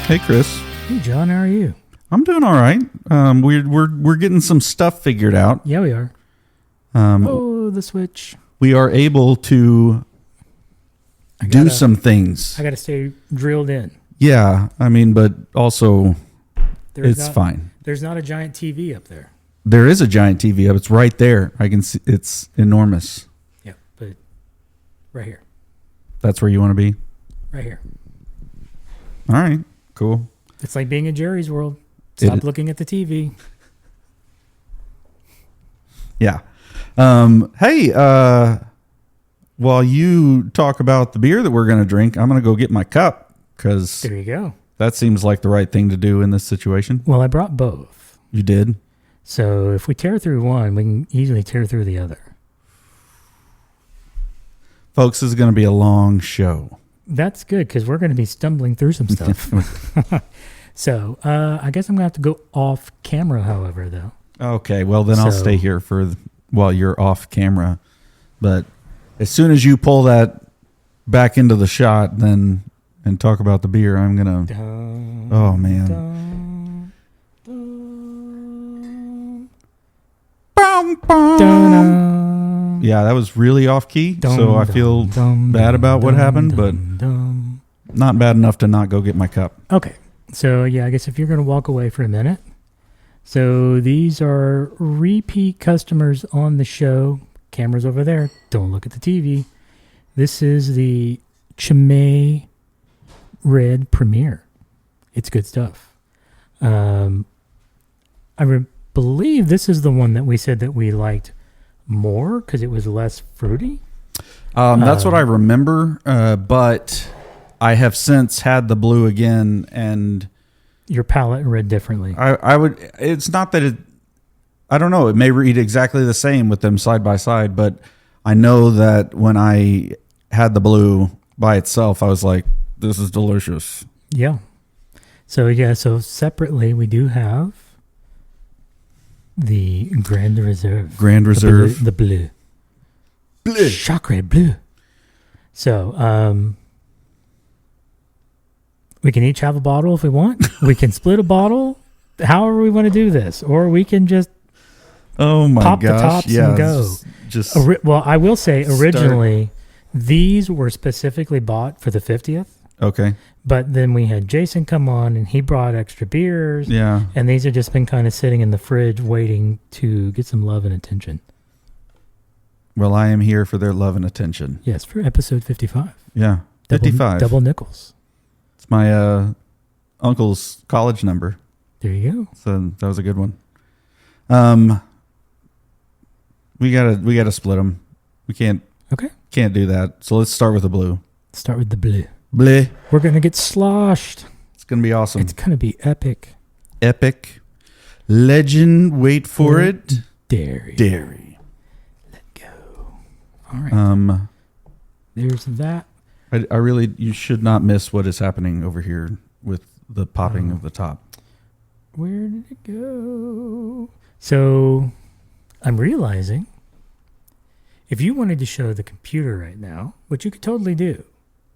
Hey, Chris. Hey, John. How are you? I'm doing all right. We're getting some stuff figured out. Yeah, we are. The switch. We are able to do some things. I got to stay drilled in. Yeah, I mean, but also it's fine. There's not a giant TV up there. There is a giant TV up. It's right there. I can see. It's enormous. Yeah, but right here. That's where you want to be? Right here. All right. Cool. It's like being in Jerry's world. Stop looking at the TV. Yeah. Hey, while you talk about the beer that we're going to drink, I'm going to go get my cup because there you go. That seems like the right thing to do in this situation. Well, I brought both. You did? So if we tear through one, we can easily tear through the other. Folks, this is going to be a long show. That's good because we're going to be stumbling through some stuff. So I guess I'm going to have to go off camera, however, though. Okay, well, then I'll stay here while you're off camera. But as soon as you pull that back into the shot and talk about the beer, I'm going to... Oh, man. Yeah, that was really off key, so I feel bad about what happened, but not bad enough to not go get my cup. Okay, so yeah, I guess if you're going to walk away for a minute. So these are repeat customers on the show. Camera's over there. Don't look at the TV. This is the Chimay Red Premier. It's good stuff. I believe this is the one that we said that we liked more because it was less fruity. That's what I remember, but I have since had the blue again, and your palate read differently. I would. It's not that it. I don't know. It may read exactly the same with them side by side, but I know that when I had the blue by itself, I was like, "This is delicious." Yeah. So separately, we do have the Grand Reserve. The bleu. Bleu. Sacre bleu. So, we can each have a bottle if we want. We can split a bottle. However we want to do this. Or we can just pop the tops and go. Well, I will say originally, these were specifically bought for the 50th. Okay. But then we had Jason come on and he brought extra beers. Yeah. And these have just been kind of sitting in the fridge waiting to get some love and attention. Well, I am here for their love and attention. Yes, for episode 55. Yeah. 55. Double nickels. It's my uncle's college number. There you go. So that was a good one. We gotta split them. We can't do that. So let's start with the blue. Start with the blue. Bleh. We're going to get sloshed. It's going to be awesome. It's going to be epic. Epic. Legend. Wait for it. Dairy. Let go. All right. There's that. I really, you should not miss what is happening over here with the popping of the top. Where did it go? So I'm realizing if you wanted to show the computer right now, which you could totally do.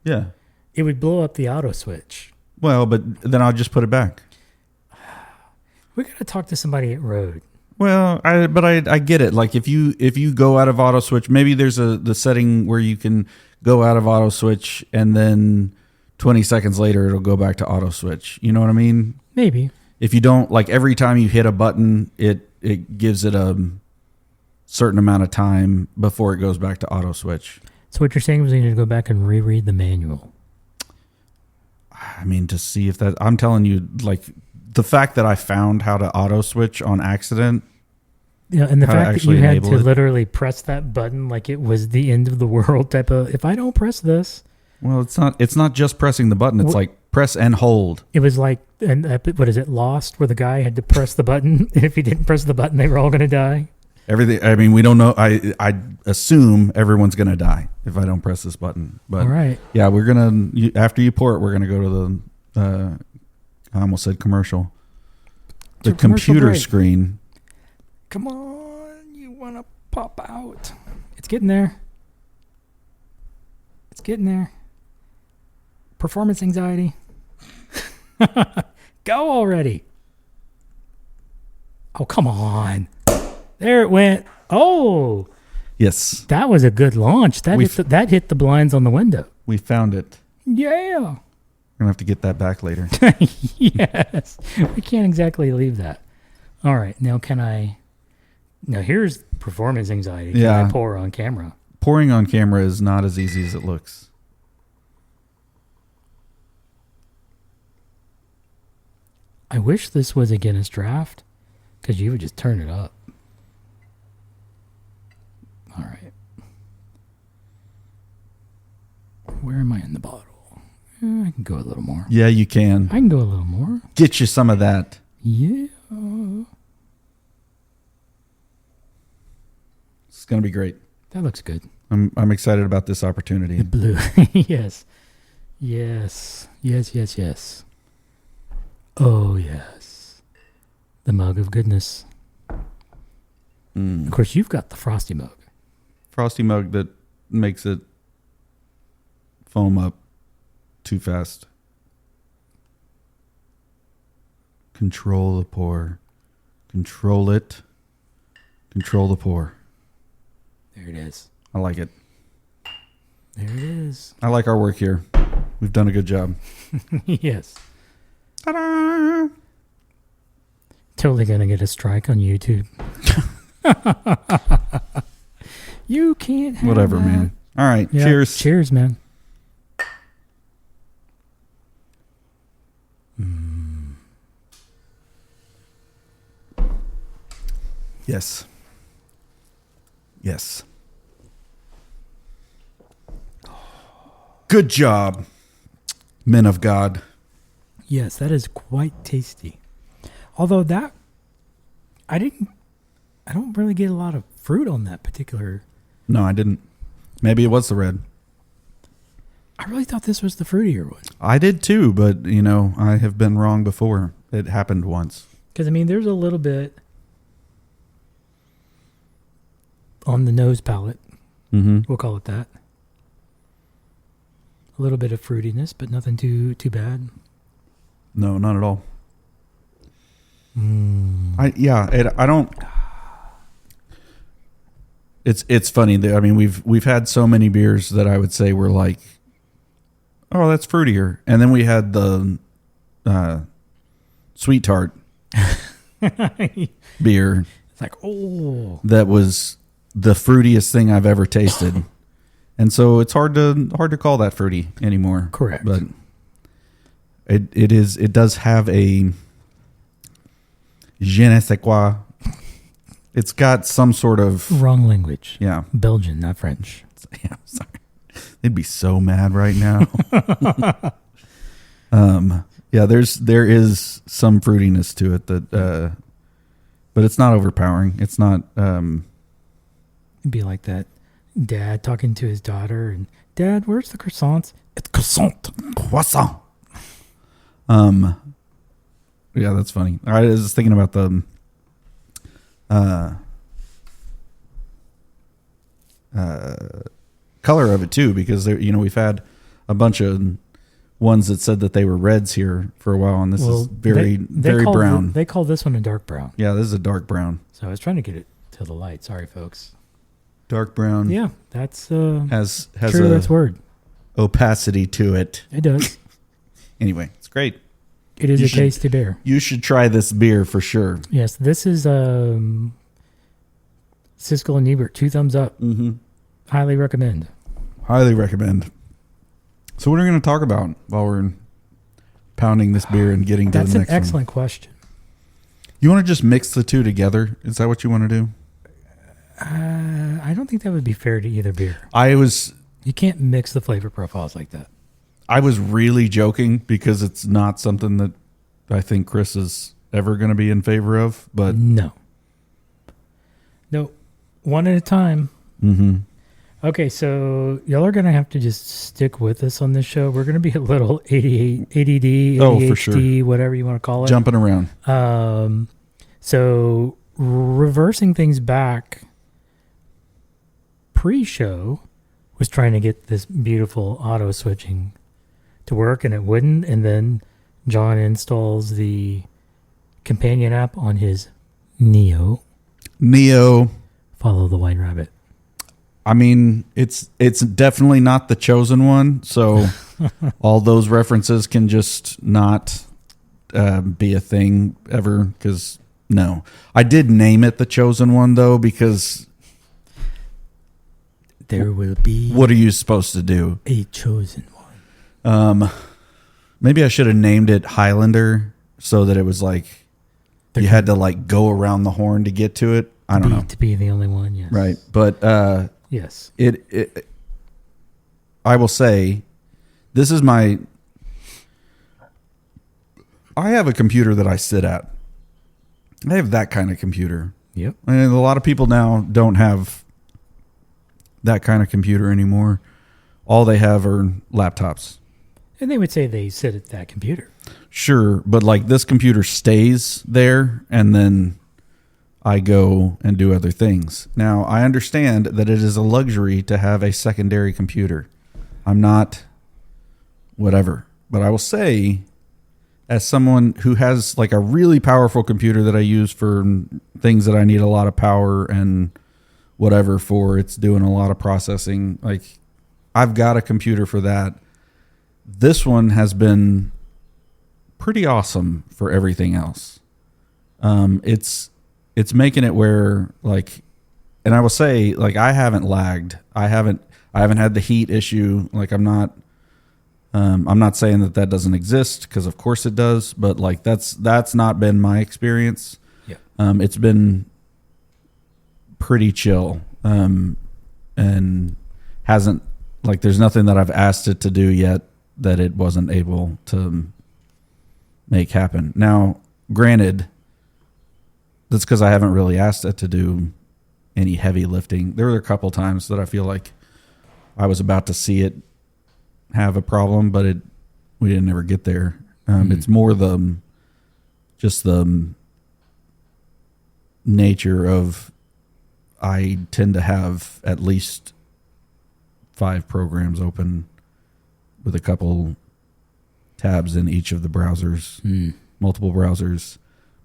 Yeah. It would blow up the auto switch. Well, but then I'll just put it back. We got to talk to somebody at Rode. Well, I get it. Like if you go out of auto switch, maybe there's the setting where you can go out of auto switch and then 20 seconds later it'll go back to auto switch. You know what I mean? Maybe. If you don't, like every time you hit a button, it gives it a certain amount of time before it goes back to auto switch. So what you're saying is we need to go back and reread the manual. I mean, to see if that... I'm telling you, like, the fact that I found how to auto switch on accident... Yeah, and the fact that you had to literally press that button like it was the end of the world type of... If I don't press this... Well, it's not just pressing the button. It's like press and hold. It was like... what is it? Lost, where the guy had to press the button. And if he didn't press the button, they were all going to die. Everything. I mean, we don't know. I assume everyone's going to die if I don't press this button. But all right. Yeah, we're going to, after you pour it, we're going to go to the, I almost said commercial. The computer screen. Come on. You want to pop out. It's getting there. Performance anxiety. Go already. Oh, come on. There it went. Oh, Yes. that was a good launch. That hit the blinds on the window. We found it. Yeah. We're going to have to get that back later. Yes. We can't exactly leave that. All right. Now, here's performance anxiety. Can I pour on camera? Pouring on camera is not as easy as it looks. I wish this was a Guinness draft because you would just turn it up. All right. Where am I in the bottle? I can go a little more. Yeah, you can. I can go a little more. Get you some of that. Yeah. It's going to be great. That looks good. I'm excited about this opportunity. The blue. Yes. Yes. Yes, yes, yes. Oh, yes. The mug of goodness. Of course, you've got the frosty mug. Frosty mug that makes it foam up too fast. Control the pour. Control it. Control the pour. There it is. I like it. There it is. I like our work here. We've done a good job. Yes. Ta-da! Totally going to get a strike on YouTube. You can't have Whatever, that. man. All right. Yeah, Cheers. Cheers, man. Yes. Yes. Good job, men of God. Yes, that is quite tasty. Although I don't really get a lot of fruit on that particular. No, I didn't. Maybe it was the red. I really thought this was the fruitier one. I did too, but I have been wrong before. It happened once. Because there's a little bit on the nose palate. Mm-hmm. We'll call it that. A little bit of fruitiness, but nothing too bad. No, not at all. I don't. It's funny that we've had so many beers that I would say were like, oh, that's fruitier, and then we had the sweet tart beer. It's like, oh, that was the fruitiest thing I've ever tasted, and so it's hard to call that fruity anymore. Correct, but it does have a je ne sais quoi. It's got some sort of wrong language. Yeah, Belgian, not French. Yeah, sorry. They'd be so mad right now. Yeah, there is some fruitiness to it that, but it's not overpowering. It's not. It'd be like that dad talking to his daughter, and Dad, where's the croissants? It's croissant. Yeah, that's funny. I was thinking about the color of it too, because we've had a bunch of ones that said that they were reds here for a while, and this is very brown. They call this one a dark brown. Yeah, this is a dark brown. So I was trying to get it to the light. Sorry, folks. Dark brown. Yeah, that's has true. That's word. Opacity to it. It does. Anyway, it's great. It is a tasty beer. You should try this beer for sure. Yes, this is Siskel and Ebert. 2 thumbs up. Mm-hmm. Highly recommend. Highly recommend. So what are we going to talk about while we're pounding this beer and getting to the next one? That's an excellent question. You want to just mix the two together? Is that what you want to do? I don't think that would be fair to either beer. You can't mix the flavor profiles like that. I was really joking because it's not something that I think Kris is ever going to be in favor of. But no, one at a time. Mm-hmm. Okay, so y'all are going to have to just stick with us on this show. We're going to be a little ADD, ADHD, for sure. Whatever you want to call it. Jumping around. So reversing things back, pre-show was trying to get this beautiful auto switching to work, and it wouldn't. And then John installs the companion app on his Neo. Follow the White Rabbit. I mean, it's definitely not the chosen one, so all those references can just not be a thing ever, because no. I did name it the chosen one, though, because there will be... What are you supposed to do? A chosen one. Maybe I should have named it Highlander, so that it was like you had to like go around the horn to get to it. I don't know. To be the only one, yes. Right, but yes. It I will say, this is my... I have a computer that I sit at. I have that kind of computer. Yep. And a lot of people now don't have that kind of computer anymore. All they have are laptops. And they would say they sit at that computer. Sure, but like this computer stays there, and then I go and do other things. Now, I understand that it is a luxury to have a secondary computer. I'm not whatever. But I will say, as someone who has like a really powerful computer that I use for things that I need a lot of power and whatever for, it's doing a lot of processing. Like, I've got a computer for that. This one has been pretty awesome for everything else. It's making it where, like, and I will say, like, I haven't lagged. I haven't had the heat issue. Like, I'm not saying that doesn't exist, because of course it does, but like that's not been my experience. Yeah. It's been pretty chill. And hasn't, like, there's nothing that I've asked it to do yet that it wasn't able to make happen. Now, granted, that's because I haven't really asked it to do any heavy lifting. There were a couple times that I feel like I was about to see it have a problem, but we didn't ever get there. It's more the nature of, I tend to have at least 5 programs open with a couple tabs in each of the browsers, multiple browsers,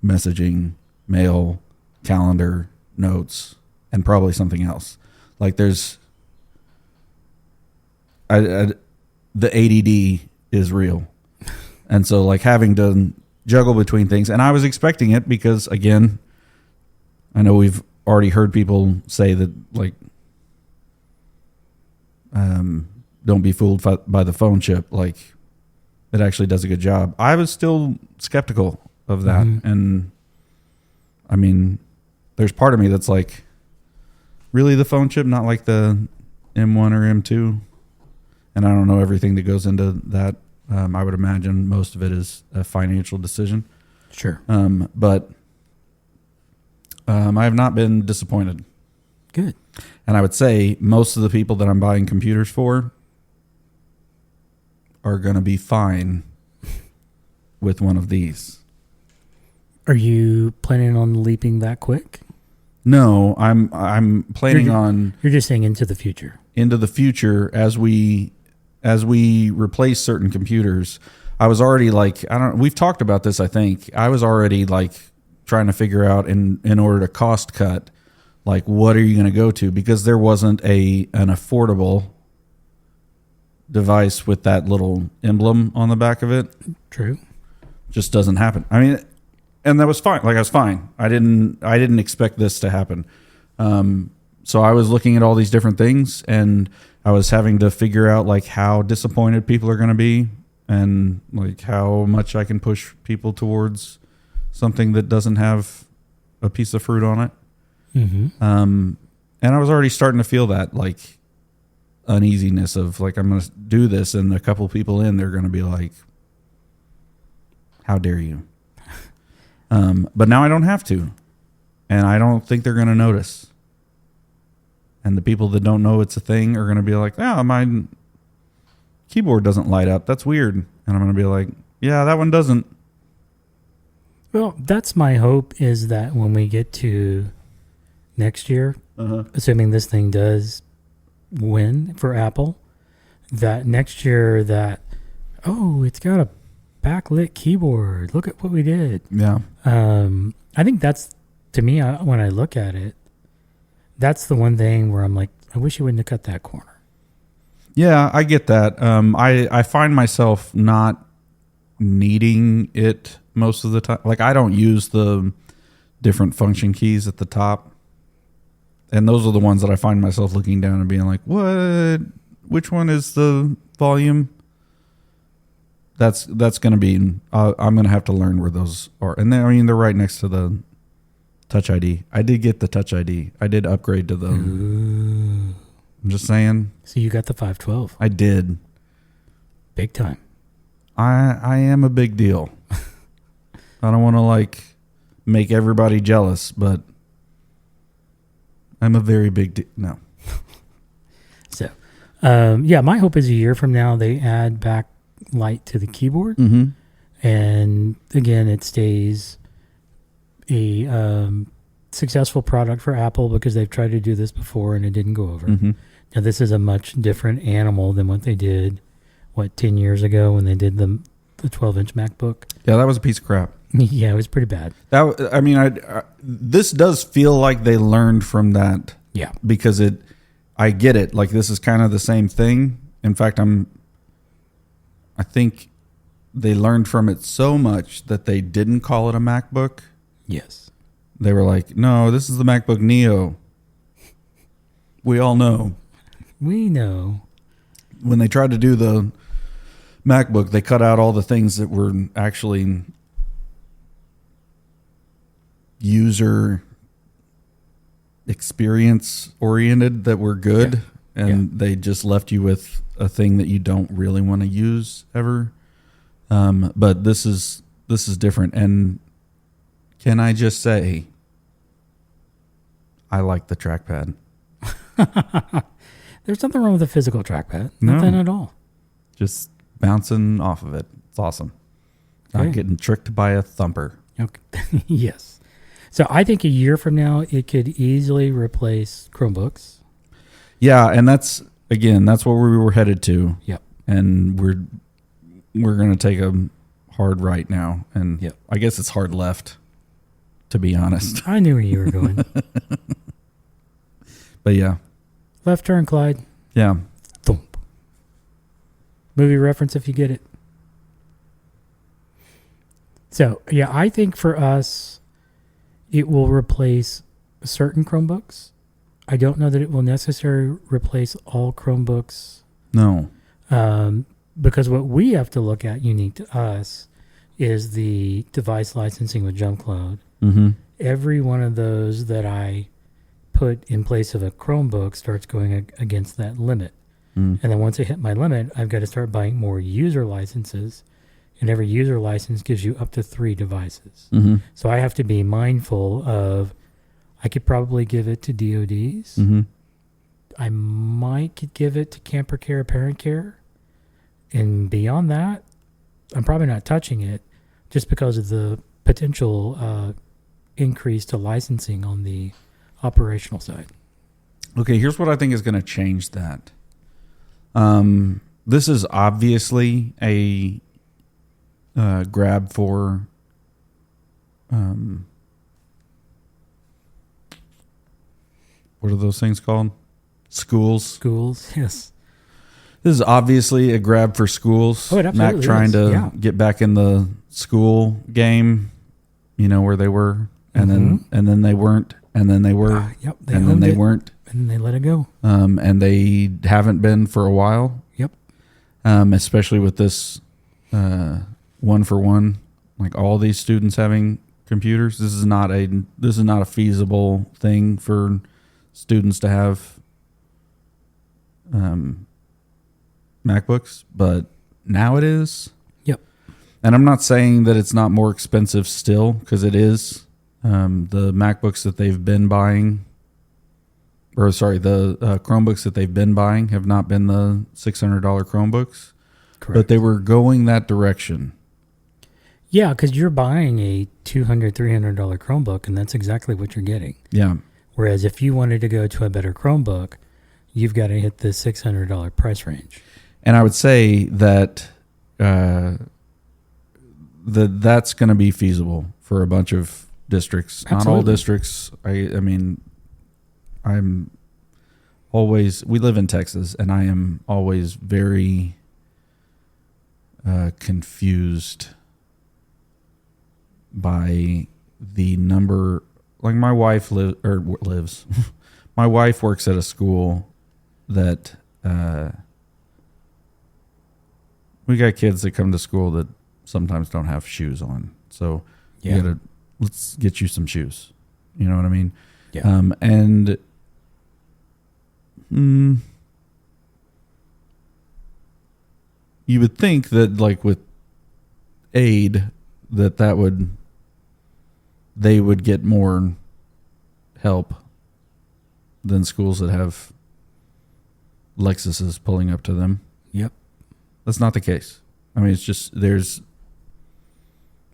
messaging, mail, calendar, notes, and probably something else. Like, there's the ADD is real. And so, like, having to juggle between things, and I was expecting it because, again, I know we've already heard people say that, like, don't be fooled by the phone chip. Like, it actually does a good job. I was still skeptical of that. And I mean, there's part of me that's like, really, the phone chip, not like the M1 or M2? And I don't know everything that goes into that. I would imagine most of it is a financial decision. Sure. But I have not been disappointed. Good. And I would say most of the people that I'm buying computers for are going to be fine with one of these. Are you planning on leaping that quick? No, I'm planning on... You're just saying into the future. Into the future, as we replace certain computers. I was already like, we've talked about this, I think. I was already like trying to figure out in order to cost cut, like, what are you going to go to? Because there wasn't an affordable device with that little emblem on the back of it. True. Just doesn't happen. I mean, and that was fine. Like, I was fine. I didn't expect this to happen. So I was looking at all these different things, and I was having to figure out, like, how disappointed people are going to be, and like how much I can push people towards something that doesn't have a piece of fruit on it. And I was already starting to feel that, like, uneasiness of, like, I'm going to do this, and a couple people in, they're going to be like, how dare you? But now I don't have to, and I don't think they're going to notice. And the people that don't know it's a thing are going to be like, oh, my keyboard doesn't light up. That's weird. And I'm going to be like, yeah, that one doesn't. Well, that's my hope, is that when we get to next year, assuming this thing does win for Apple, that next year it's got a backlit keyboard. Look at what we did. Yeah. I think that's, to me, when I look at it, that's the one thing where I'm like, I wish you wouldn't have cut that corner. Yeah, I get that. I find myself not needing it most of the time. Like, I don't use the different function keys at the top. And those are the ones that I find myself looking down and being like, what? Which one is the volume? That's going to be, I'm going to have to learn where those are. And then, I mean, they're right next to the Touch ID. I did get the Touch ID. I did upgrade to the, I'm just saying. So you got the 512. I did. Big time. I am a big deal. I don't want to like make everybody jealous, but I'm a very big deal. No. So, yeah, my hope is a year from now they add backlight to the keyboard. Mm-hmm. And again, it stays a successful product for Apple because they've tried to do this before and it didn't go over. Mm-hmm. Now, this is a much different animal than what they did, 10 years ago when they did the 12-inch MacBook? Yeah, that was a piece of crap. Yeah, it was pretty bad. This does feel like they learned from that. Yeah. Because I get it. Like, this is kind of the same thing. In fact, I think they learned from it so much that they didn't call it a MacBook. Yes. They were like, no, this is the MacBook Neo. We all know. We know. When they tried to do the MacBook, they cut out all the things that were actually user experience oriented that were good. Yeah. And they just left you with a thing that you don't really want to use ever. But this is different. And can I just say, I like the trackpad. There's nothing wrong with a physical trackpad. No. Nothing at all. Just bouncing off of it. It's awesome. Okay. Not getting tricked by a thumper. Okay. Yes. So I think a year from now, it could easily replace Chromebooks. Yeah, and that's what we were headed to. Yep. And we're going to take a hard right now. And yep. I guess it's hard left, to be honest. I knew where you were going. But yeah. Left turn, Clyde. Yeah. Thump. Movie reference if you get it. So, yeah, I think for us, it will replace certain Chromebooks. I don't know that it will necessarily replace all Chromebooks. No. Because what we have to look at, unique to us, is the device licensing with JunkLoad. Mm-hmm. Every one of those that I put in place of a Chromebook starts going against that limit. Mm. And then once I hit my limit, I've got to start buying more user licenses. And every user license gives you up to 3 devices. Mm-hmm. So I have to be mindful of, I could probably give it to DODs. Mm-hmm. I might give it to Camper Care, Parent Care. And beyond that, I'm probably not touching it just because of the potential increase to licensing on the operational side. Okay, here's what I think is going to change that. This is obviously a grab for what are those things called? Schools, yes. This is obviously a grab for schools. Oh, it absolutely Mac trying is. to get back in the school game, where they were, and then they weren't, and then they were, yep, and then they weren't, and they let it go. And they haven't been for a while. Yep. Especially with this 1-for-1, like all these students having computers. This is not a feasible thing for students to have MacBooks, but now it is. Yep. And I'm not saying that it's not more expensive still, because it is. The MacBooks that they've been buying, the Chromebooks that they've been buying have not been the $600 Chromebooks. Correct. But they were going that direction. Yeah, because you're buying a $200, $300 Chromebook, and that's exactly what you're getting. Yeah. Whereas if you wanted to go to a better Chromebook, you've got to hit the $600 price range. And I would say that that's going to be feasible for a bunch of districts. Absolutely. Not all districts. I mean, we live in Texas, and I am always very confused by the number. Like my wife lives. My wife works at a school that we got kids that come to school that sometimes don't have shoes on. So let's get you some shoes. You know what I mean? Yeah. And you would think that like with aid they would get more help than schools that have Lexuses pulling up to them. Yep. That's not the case. I mean, it's just there's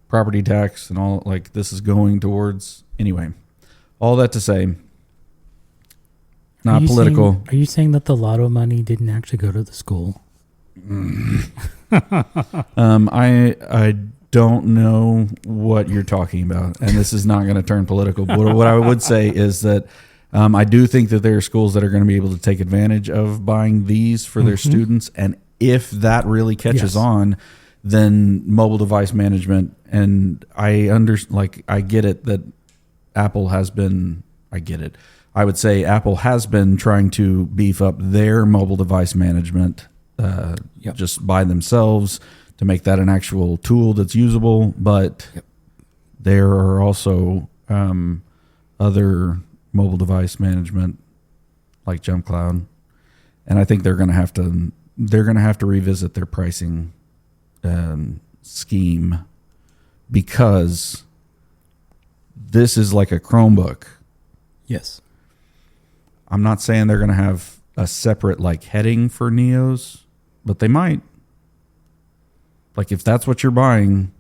property tax and all, like this is going towards, anyway, all that to say, not political. Are you saying that the lotto money didn't actually go to the school? I don't know what you're talking about, and this is not going to turn political. But what I would say is that I do think that there are schools that are going to be able to take advantage of buying these for their students, and if that really catches on, then mobile device management. And I get it that Apple has been. I get it. I would say Apple has been trying to beef up their mobile device management just by themselves to make that an actual tool that's usable. But there are also other mobile device management like Jump Cloud, and I think they're going to have to revisit their pricing scheme, because this is like a Chromebook. Yes. I'm not saying they're going to have a separate like heading for Neos, but they might. Like if that's what you're buying,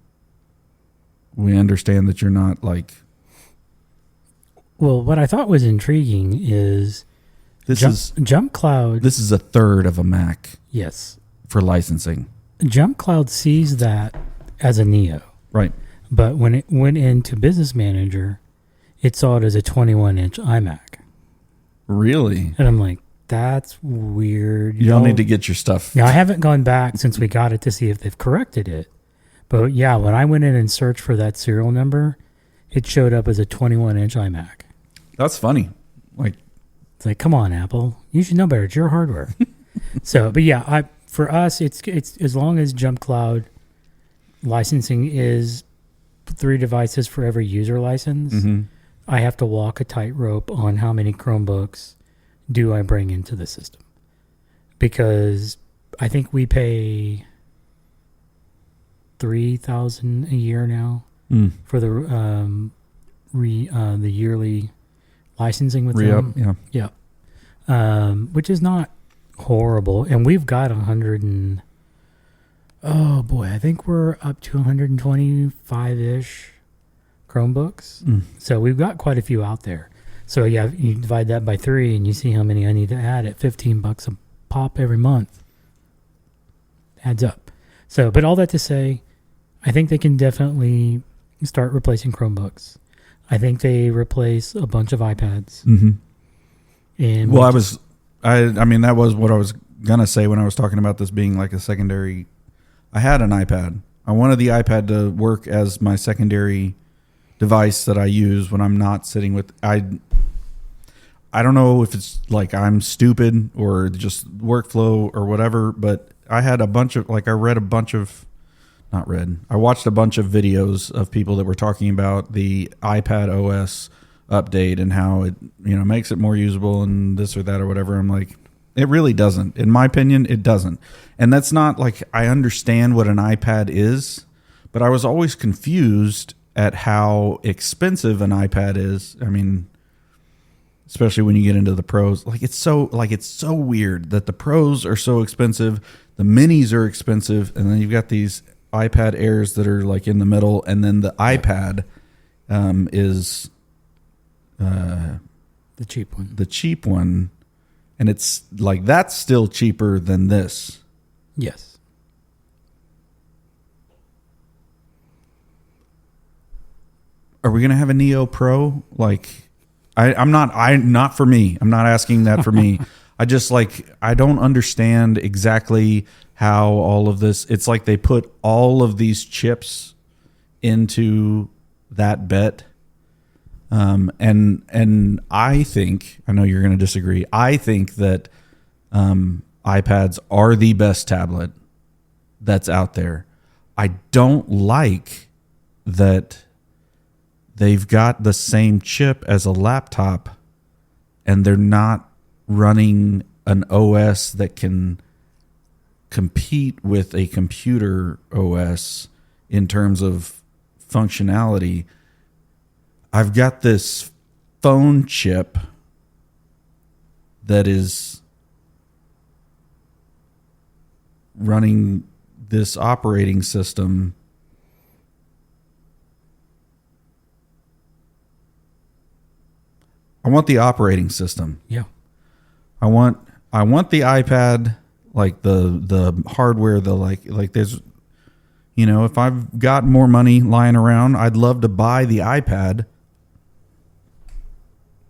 we understand that you're not like. Well, what I thought was intriguing is Jump Cloud. This is a third of a Mac. Yes. For licensing. Jump Cloud sees that as a Neo. Right. But when it went into Business Manager, it saw it as a 21-inch iMac. Really? And I'm like, that's weird. You don't need to get your stuff. Now, I haven't gone back since we got it to see if they've corrected it. But yeah, when I went in and searched for that serial number, it showed up as a 21-inch iMac. That's funny. It's like, come on, Apple. You should know better. It's your hardware. But yeah, for us, it's as long as Jump Cloud licensing is 3 devices for every user license, I have to walk a tightrope on how many Chromebooks do I bring into the system. Because I think we pay $3,000 a year now for the yearly licensing with them. Yeah. Which is not horrible. And we've got 100 and I think we're up to 125-ish Chromebooks. So we've got quite a few out there. So yeah, you divide that by 3 and you see how many I need to add at $15 a pop every month. Adds up. So, but all that to say, I think they can definitely start replacing Chromebooks. I think they replace a bunch of iPads. And well, I mean, that was what I was going to say when I was talking about this being like a secondary. I had an iPad. I wanted the iPad to work as my secondary device that I use when I'm not sitting with. I don't know if it's like I'm stupid or just workflow or whatever, but I had a bunch of, like, I watched a bunch of videos of people that were talking about the iPad OS update and how it, makes it more usable and this or that or whatever. I'm like, it really doesn't. In my opinion, it doesn't. And that's not like, I understand what an iPad is, but I was always confused at how expensive an iPad is. I mean, especially when you get into the pros, it's so weird that the pros are so expensive, the minis are expensive, and then you've got these iPad Airs that are like in the middle, and then the iPad is the cheap one. The cheap one, and it's like that's still cheaper than this. Yes. are we going to have a Neo Pro? Like, not for me. I'm not asking that for me. I just I don't understand exactly how all of this, it's like they put all of these chips into that bet. And I think, I know you're going to disagree. I think that, iPads are the best tablet that's out there. I don't like that they've got the same chip as a laptop and they're not running an OS that can compete with a computer OS in terms of functionality. I've got this phone chip that is running this operating system. I want the operating system. Yeah. I want the iPad, like the hardware, like there's, if I've got more money lying around, I'd love to buy the iPad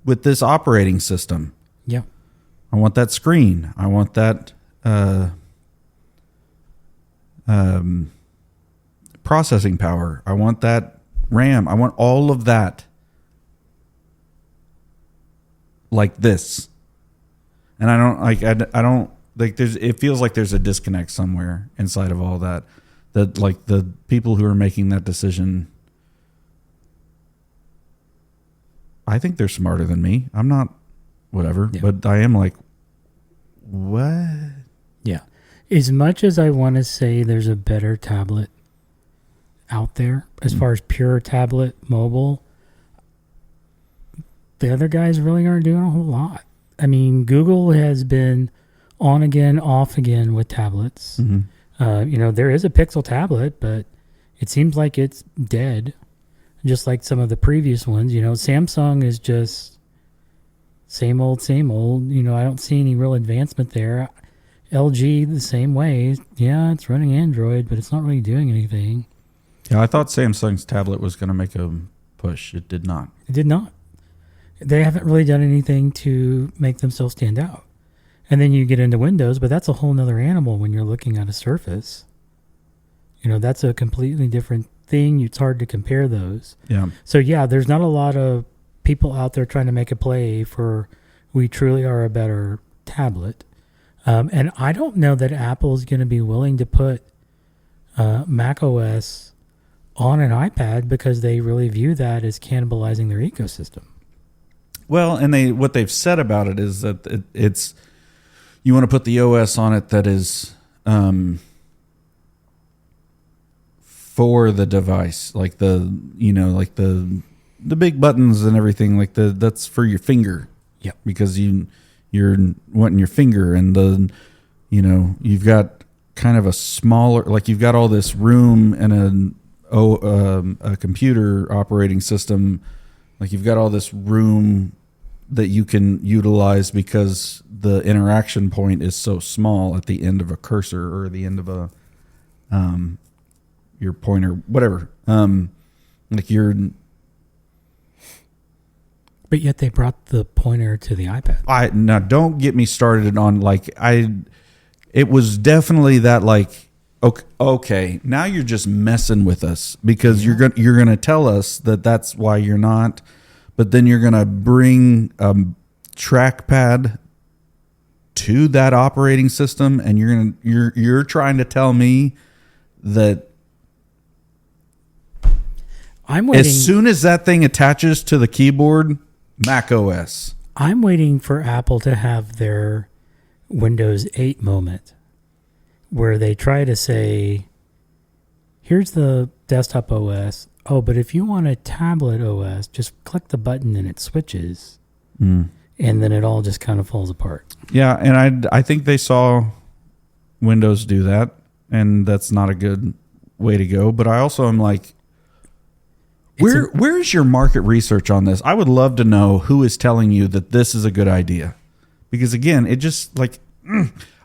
with this operating system. Yeah. I want that screen. I want that processing power. I want that RAM. I want all of that like this. And I don't it feels like there's a disconnect somewhere inside of all that like the people who are making that decision, I think they're smarter than me. I'm not whatever, but I am like, what? Yeah. As much as I want to say there's a better tablet out there, as far as pure tablet mobile, the other guys really aren't doing a whole lot. I mean, Google has been on again, off again with tablets. Mm-hmm. There is a Pixel tablet, but it seems like it's dead, just like some of the previous ones. Samsung is just same old, same old. I don't see any real advancement there. LG the same way. Yeah, it's running Android, but it's not really doing anything. Yeah, I thought Samsung's tablet was going to make a push. It did not. It did not. They haven't really done anything to make themselves stand out. And then you get into Windows, but that's a whole nother animal when you're looking at a Surface. That's a completely different thing. It's hard to compare those. Yeah. So, yeah, there's not a lot of people out there trying to make a play for we truly are a better tablet. And I don't know that Apple is going to be willing to put Mac OS on an iPad because they really view that as cannibalizing their ecosystem. Well, and what they've said about it is that it's you want to put the OS on it that is for the device, like the big buttons and everything, like that's for your finger. Yeah, because you're wanting your finger, and you've got kind of a smaller, like you've got all this room and a computer operating system, like you've got all this room that you can utilize because the interaction point is so small at the end of a cursor or the end of a your pointer, whatever. But yet they brought the pointer to the iPad. Now don't get me started on it was definitely that okay, now you're just messing with us because you're gonna tell us that that's why you're not, but then you're gonna bring a trackpad to that operating system, and you're trying to tell me that I'm waiting. As soon as that thing attaches to the keyboard, Mac OS. I'm waiting for Apple to have their Windows 8 moment where they try to say, here's the desktop OS. Oh, but if you want a tablet OS, just click the button and it switches. And then it all just kind of falls apart. Yeah, and I think they saw Windows do that, and that's not a good way to go. But I also am like, where's your market research on this? I would love to know who is telling you that this is a good idea. Because again, it just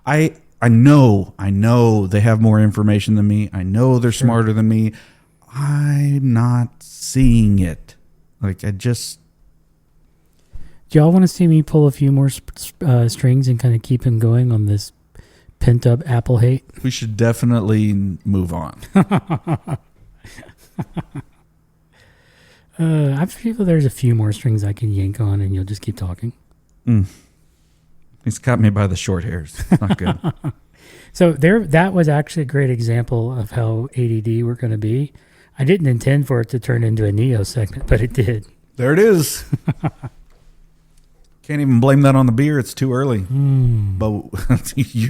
I know they have more information than me. I know they're smarter than me. I'm not seeing it. Like, I just... Do y'all want to see me pull a few more strings and kind of keep him going on this pent-up Apple hate? We should definitely move on. I feel there's a few more strings I can yank on, and you'll just keep talking. He's got me by the short hairs. Not good. So that was actually a great example of how ADD we're going to be. I didn't intend for it to turn into a Neo segment, but it did. There it is. Can't even blame that on the beer. It's too early. But he's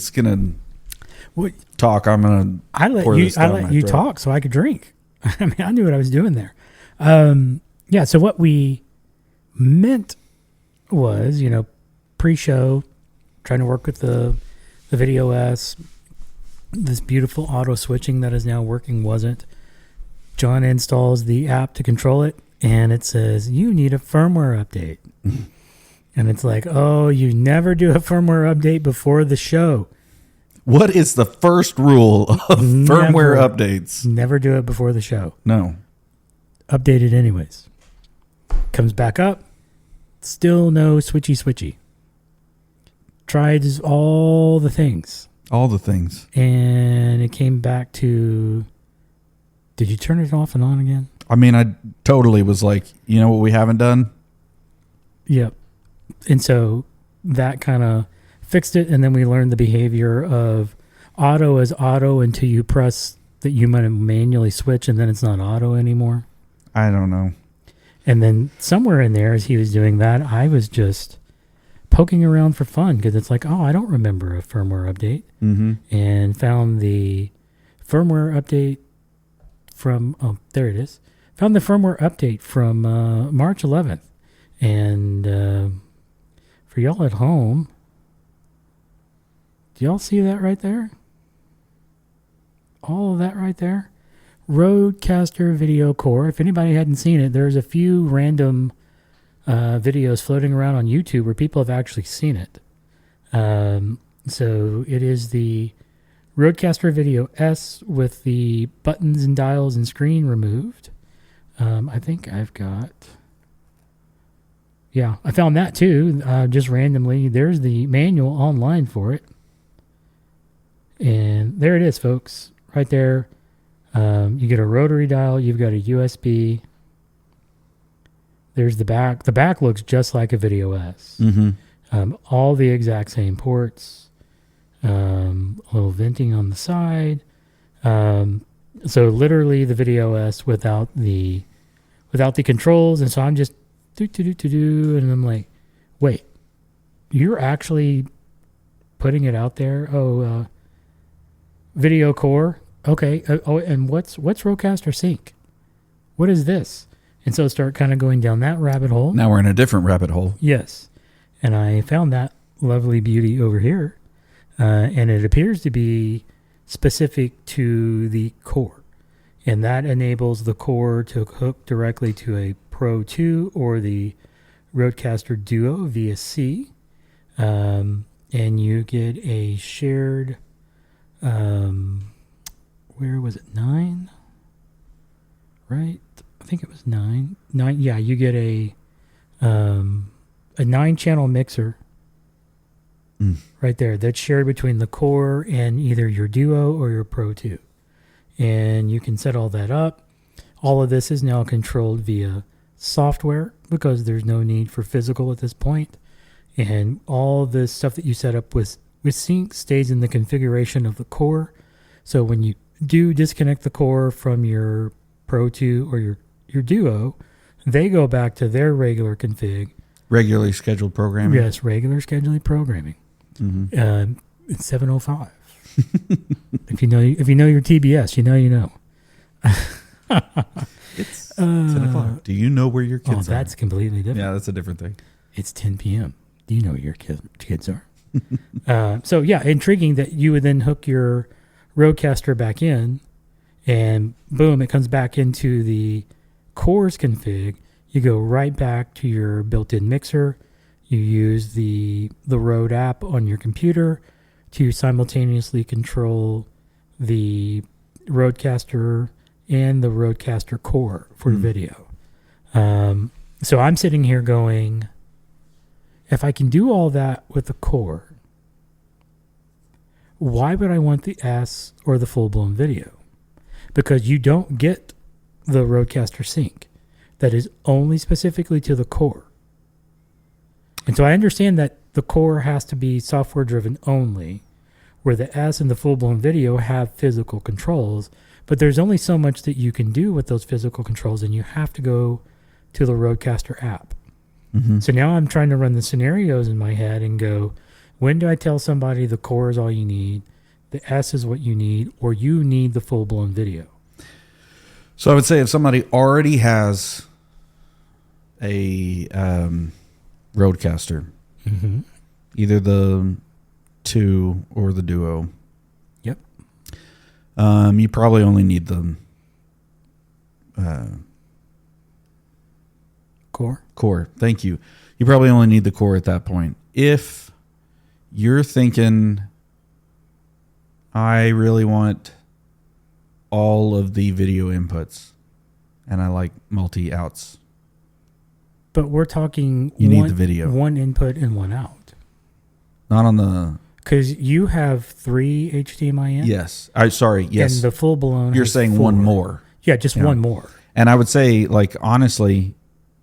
gonna talk. I'm gonna. I let you talk so I could drink. I mean, I knew what I was doing there. Yeah. So what we meant was, pre-show, trying to work with the Video OS. This beautiful auto switching that is now working wasn't. John installs the app to control it, and it says, you need a firmware update. And it's like, oh, you never do a firmware update before the show. What is the first rule of firmware updates? Never do it before the show. No. Update it anyways. Comes back up. Still no switchy. Tried all the things. All the things. And it came back to... Did you turn it off and on again? I mean, I totally was like, you know what we haven't done? Yep. And so that kind of fixed it, and then we learned the behavior of auto is auto until you press that you might manually switch, and then it's not auto anymore. I don't know. And then somewhere in there, as he was doing that, I was just poking around for fun because it's like, oh, I don't remember a firmware update. And found the firmware update from, oh, there it is. Found the firmware update from March 11th. And for y'all at home, do y'all see that right there? All of that right there? Rodecaster Video Core. If anybody hadn't seen it, there's a few random videos floating around on YouTube where people have actually seen it. So it is the Rodecaster Video S with the buttons and dials and screen removed. I think I've got... Yeah, I found that too, just randomly. There's the manual online for it. And there it is, folks. Right there. You get a rotary dial. You've got a USB. There's the back. The back looks just like a Video S. All the exact same ports. A little venting on the side. So literally the Video S without the controls. And so I'm just and I'm like, wait, you're actually putting it out there? Oh, Video Core. Okay. And what's Rodecaster Sync? What is this? And so start kind of going down that rabbit hole. Now we're in a different rabbit hole. Yes. And I found that lovely beauty over here. And it appears to be specific to the Core. And that enables the Core to hook directly to a Pro 2 or the Rodecaster Duo via C. And you get a shared... where was it? 9? Right? I think it was 9. 9. Yeah, you get a 9-channel mixer right there. That's shared between the Core and either your Duo or your Pro 2. And you can set all that up. All of this is now controlled via software because there's no need for physical at this point. And all this stuff that you set up with Sync stays in the configuration of the Core. So when you do disconnect the Core from your Pro 2 or your Duo, they go back to their regular config. Regularly scheduled programming. Yes, regular scheduled programming. It's 7:05. If you know your TBS, you know. It's 10 o'clock. Do you know where your kids are? That's completely different. Yeah, that's a different thing. It's 10 p.m. Do you know where your kids are? So yeah, intriguing that you would then hook your Rodecaster back in, and boom, it comes back into the Cores config. You go right back to your built-in mixer. You use the Rode app on your computer to simultaneously control the Rodecaster and the Rodecaster Core for video. So I'm sitting here going, if I can do all that with the Core, why would I want the S or the full-blown video? Because you don't get the Rodecaster sync. That is only specifically to the Core. And so I understand that the Core has to be software-driven only, where the S and the full-blown video have physical controls, but there's only so much that you can do with those physical controls, and you have to go to the Rodecaster app. Mm-hmm. So now I'm trying to run the scenarios in my head and go, when do I tell somebody the Core is all you need, the S is what you need, or you need the full-blown video? So I would say if somebody already has a Rodecaster, Mm-hmm. either the 2 or the Duo, Yep. you probably only need the Core. Thank you. You probably only need the Core at that point. If you're thinking, I really want all of the video inputs and I like multi-outs. But we're talking You need the video. One input and one out. Not on the... Because you have 3 HDMI in? Yes. Yes. And the full-blown You're has saying 4. one more. Yeah, just one more. And I would say, like, honestly,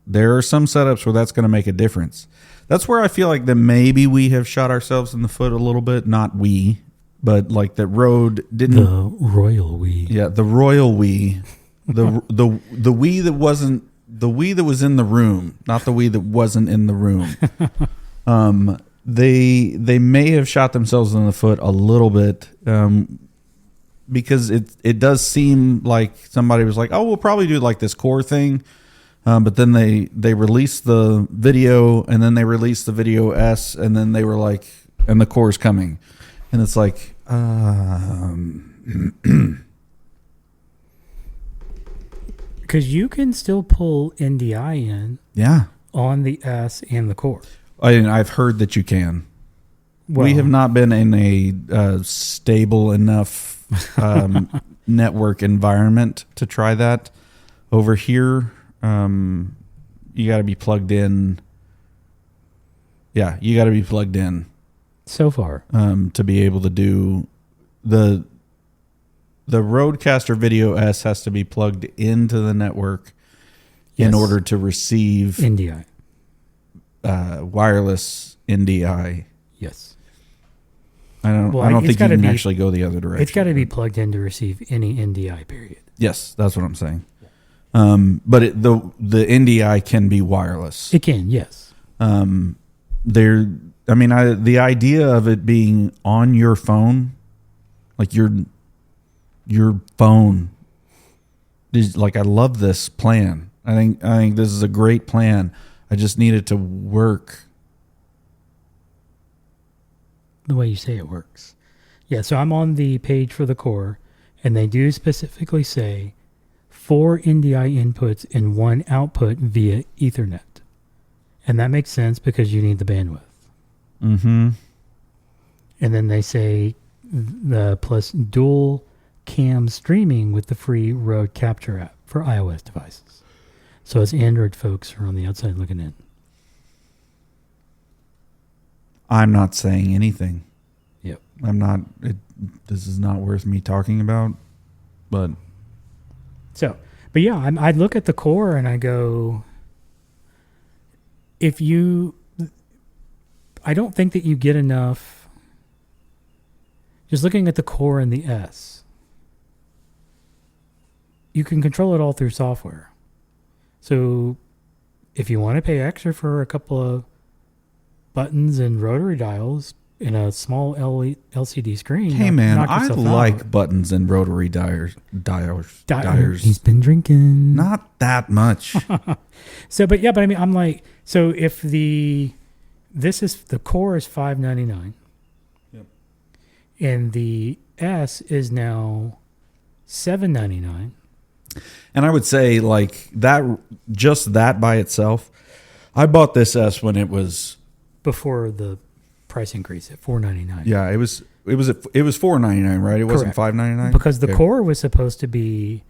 there are some setups where that's going to make a difference. That's where I feel like that maybe we have shot ourselves in the foot a little bit. Not we, but like that Rode didn't... The royal we. Yeah, the royal we. The we that wasn't... The we that was in the room, not the we that wasn't in the room. They may have shot themselves in the foot a little bit because it does seem like somebody was like, oh, we'll probably do like this Core thing. But then they released the video, and then they released the Video S, and then they were like, and the Core is coming. And it's like, Because you can still pull NDI in yeah. on the S and the Core. I've heard that you can. Well, We have not been in a stable enough network environment to try that. Over here, you got to be plugged in. Yeah, you got to be plugged in so far to be able to do the Rodecaster Video S has to be plugged into the network in order to receive NDI. Wireless NDI. Yes. I don't think you can actually go the other direction. It's got to be plugged in to receive any NDI, period. Yes, that's what I'm saying. But the NDI can be wireless. It can, yes. The idea of it being on your phone, like your phone, is like, I love this plan. I think this is a great plan. I just need it to work. The way you say it works. Yeah, so I'm on the page for the Core, and they do specifically say 4 NDI inputs and 1 output via Ethernet. And that makes sense because you need the bandwidth. Mm-hmm. And then they say the plus dual cam streaming with the free Rode Capture app for iOS devices. So as Android folks are on the outside looking in. I'm not saying anything. Yep. I'm not. This is not worth me talking about. But yeah, I look at the Core and I go, I don't think that you get enough. Just looking at the Core and the S, you can control it all through software. So if you want to pay extra for a couple of buttons and rotary dials in a small LCD screen. Hey man, I yourself like out. buttons and rotary dials. He's been drinking. Not that much. I'm like, so if the Core is $599, yep, and the S is now $799. And I would say like that, just that by itself. I bought this S when it was Before the price increase at $499. Yeah, it was $4.99, right? It wasn't $5.99 because the Core was supposed to be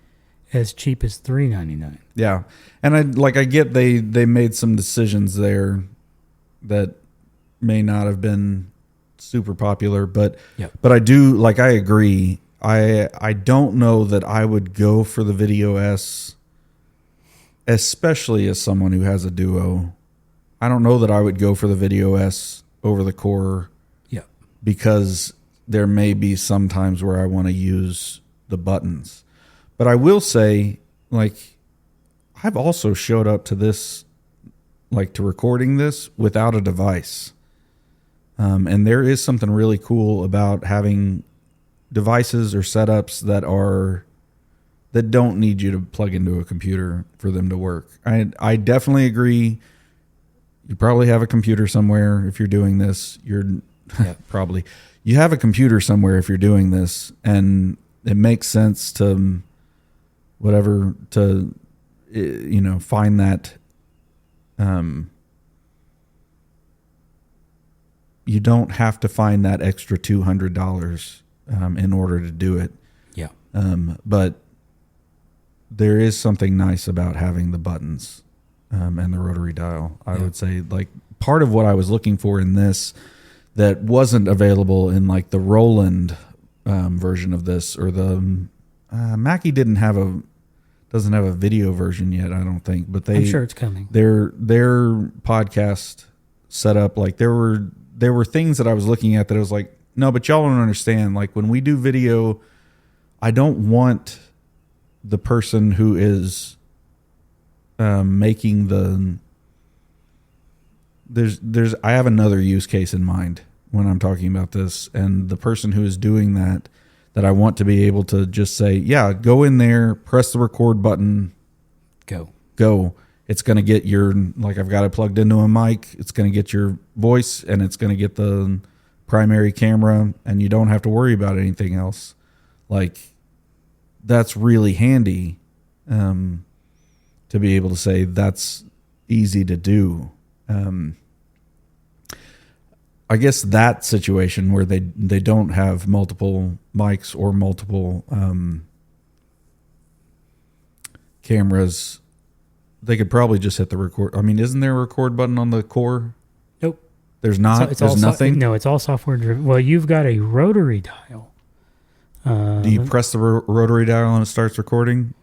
as cheap as $3.99. Yeah. And I get they made some decisions there that may not have been super popular, but I do, like, I agree. I don't know that I would go for the Video S, especially as someone who has a Duo. I don't know that I would go for the Video S over the Core. Yeah. Because there may be some times where I want to use the buttons. But I will say, like, I've also showed up to this, like, to recording this without a device. And there is something really cool about having devices or setups that don't need you to plug into a computer for them to work. I definitely agree. You probably have a computer somewhere if you're doing this. Probably. You have a computer somewhere if you're doing this, and it makes sense to find that. You don't have to find that extra $200 in order to do it. Yeah. But there is something nice about having the buttons and the rotary dial. I would say, like, part of what I was looking for in this that wasn't available in, like, the Roland version of this, or the Mackie doesn't have a video version yet, I don't think. But I'm sure it's coming. Their podcast setup, like, there were things that I was looking at that I was like, no, but y'all don't understand. Like, when we do video, I don't want the person who is making I have another use case in mind when I'm talking about this, and the person who is doing that I want to be able to just say, yeah, go in there, press the record button, go. It's going to get like, I've got it plugged into a mic. It's going to get your voice, and it's going to get the primary camera, and you don't have to worry about anything else. Like, that's really handy to be able to say that's easy to do. I guess that situation where they don't have multiple mics or multiple cameras, they could probably just hit the record. I mean, isn't there a record button on the Core? Nope. There's not? There's nothing? No, it's all software driven. Well, you've got a rotary dial. Do you press the rotary dial and it starts recording?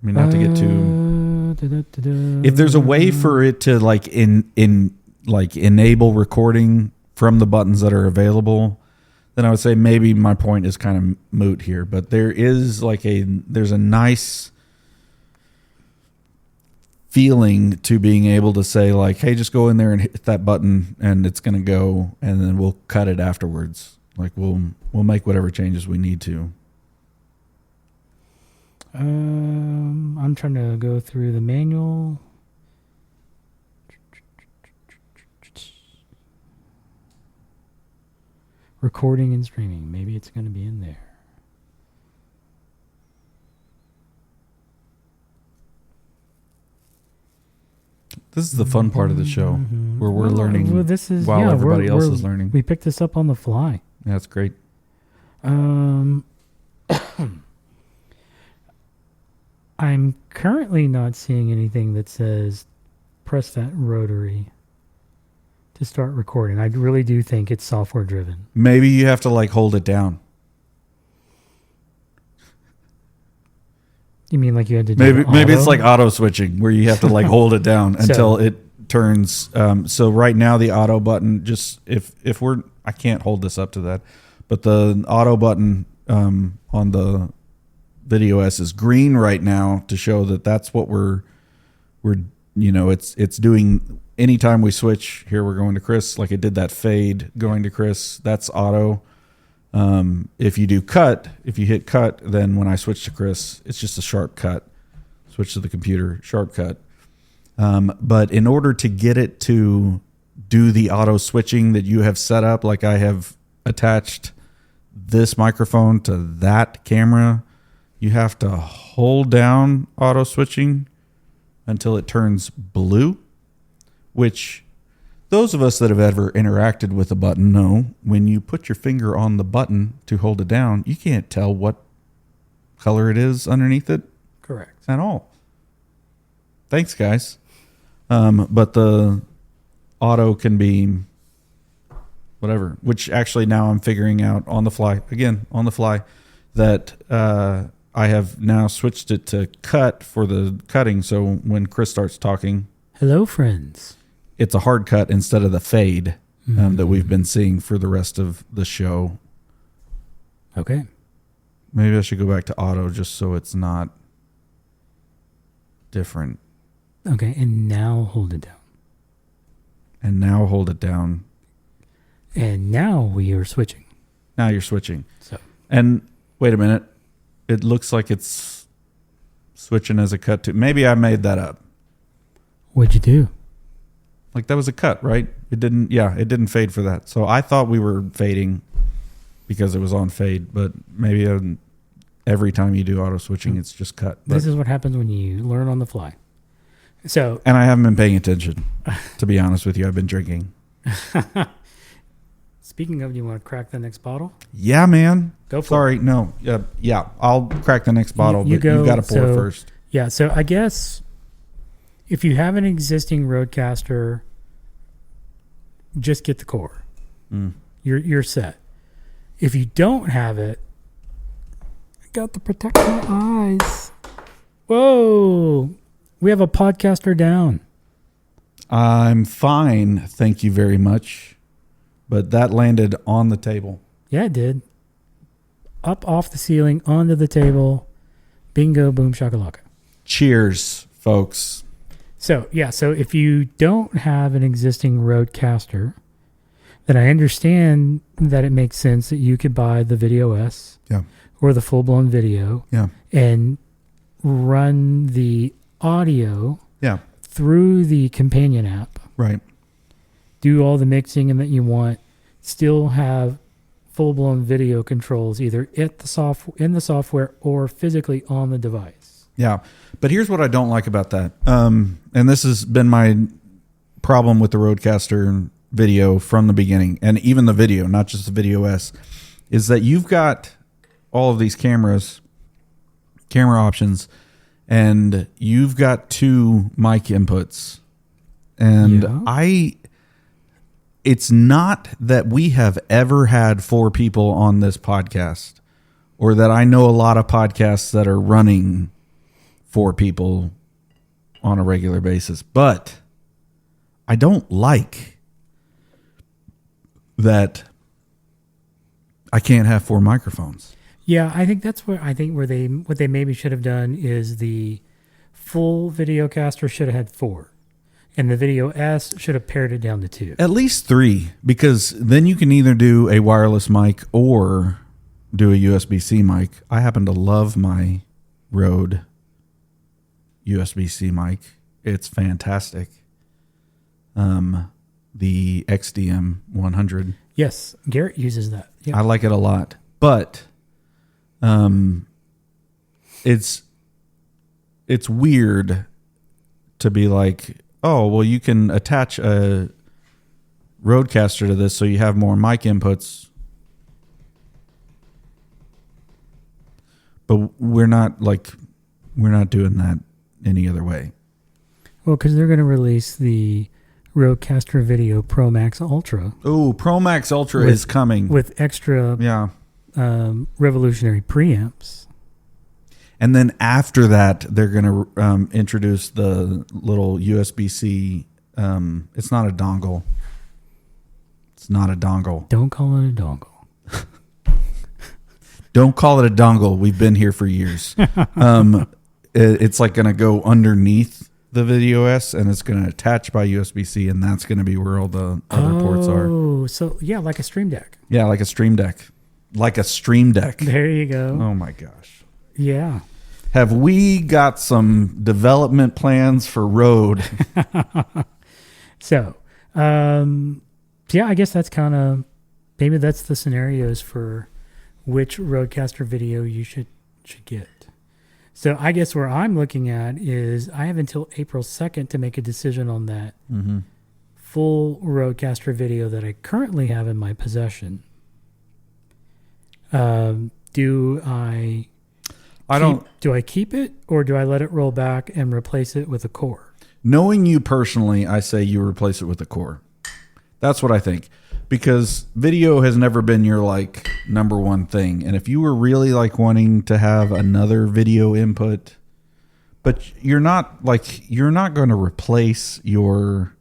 I mean, not to get too... If there's a way for it to, like, enable recording from the buttons that are available, then I would say maybe my point is kind of moot here. But there is, like, there's a nice feeling to being able to say, like, hey, just go in there and hit that button and it's going to go, and then we'll cut it afterwards. Like, we'll make whatever changes we need to. I'm trying to go through the manual. Recording and streaming. Maybe it's going to be in there. This is the fun part of the show, where we're learning while everybody else is learning. We picked this up on the fly. Yeah, that's great. I'm currently not seeing anything that says press that rotary to start recording. I really do think it's software driven. Maybe you have to, like, hold it down. You mean like you had to do maybe it's like auto switching, where you have to, like, hold it down until it turns. So right now the auto button, just if I can't hold this up to that, but the auto button on the Video S is green right now to show that that's what we're it's doing. Anytime we switch here, we're going to Kris, like it did that fade going to Kris, that's auto. If you hit cut, then when I switch to Kris, it's just a sharp cut. Switch to the computer, sharp cut. But in order to get it to do the auto switching that you have set up, like I have attached this microphone to that camera, you have to hold down auto switching until it turns blue, which those of us that have ever interacted with a button know when you put your finger on the button to hold it down, you can't tell what color it is underneath it. Correct. at all. Thanks, guys. But the auto can be whatever, which actually now I'm figuring out on the fly, that I have now switched it to cut for the cutting. So when Kris starts talking, hello, friends. It's a hard cut instead of the fade that we've been seeing for the rest of the show. Okay. Maybe I should go back to auto just so it's not different. Okay, and now hold it down. And now hold it down. And now we are switching. Now you're switching. So. And wait a minute. It looks like it's switching as a cut to. Maybe I made that up. What'd you do? Like that was a cut, right? It didn't fade for that. So I thought we were fading because it was on fade, but maybe every time you do auto switching, it's just cut. This is what happens when you learn on the fly. So, and I haven't been paying attention, to be honest with you. I've been drinking. Speaking of, do you want to crack the next bottle? Yeah, man. Go for it. Sorry, no. Yeah, I'll crack the next bottle, but you've got to pour first. Yeah, so I guess if you have an existing Rodecaster, just get the core. You're set. If you don't have it, I got to protect my eyes. Whoa. We have a podcaster down. I'm fine, thank you very much. But that landed on the table. Yeah, it did. Up off the ceiling, onto the table. Bingo, boom, shakalaka. Cheers, folks. So if you don't have an existing Rodecaster, then I understand that it makes sense that you could buy the Video S or the full-blown video and run the audio through the companion app. Right. Do all the mixing and that you want. Still have full-blown video controls either in the software or physically on the device. Yeah. But here's what I don't like about that. And this has been my problem with the Rodecaster video from the beginning, and even the video, not just the Video S, is that you've got all of these camera options, and you've got two mic inputs. And it's not that we have ever had 4 people on this podcast, or that I know a lot of podcasts that are running 4 people on a regular basis, but I don't like that I can't have 4 microphones. Yeah, I think that's what they maybe should have done is the full Videocaster should have had 4. And the Video S should have pared it down to 2. At least 3, because then you can either do a wireless mic or do a USB-C mic. I happen to love my Rode USB-C mic. It's fantastic. The XDM 100. Yes, Garrett uses that. Yep. I like it a lot, but it's weird to be like, oh, well, you can attach a Rodecaster to this so you have more mic inputs, but we're not doing that any other way. Well, because they're going to release the Rodecaster Video Pro Max Ultra. Oh, Pro Max Ultra is coming with extra revolutionary preamps. And then after that, they're going to introduce the little USB-C. It's not a dongle. It's not a dongle. Don't call it a dongle. Don't call it a dongle. We've been here for years. It's like going to go underneath the Video S, and it's going to attach by USB-C, and that's going to be where all the other ports are. Oh, so yeah, like a Stream Deck. Yeah, like a Stream Deck. Like a Stream Deck. There you go. Oh, my gosh. Yeah. Have we got some development plans for Rode? So, yeah, I guess that's kind of, maybe that's the scenarios for which Rodecaster video you should get. So I guess where I'm looking at is I have until April 2nd to make a decision on that full Rodecaster video that I currently have in my possession. Do I Do I keep it or do I let it roll back and replace it with a core? Knowing you personally, I say you replace it with a core. That's what I think. Because video has never been your like number one thing. And if you were really like wanting to have another video input, but you're not going to replace your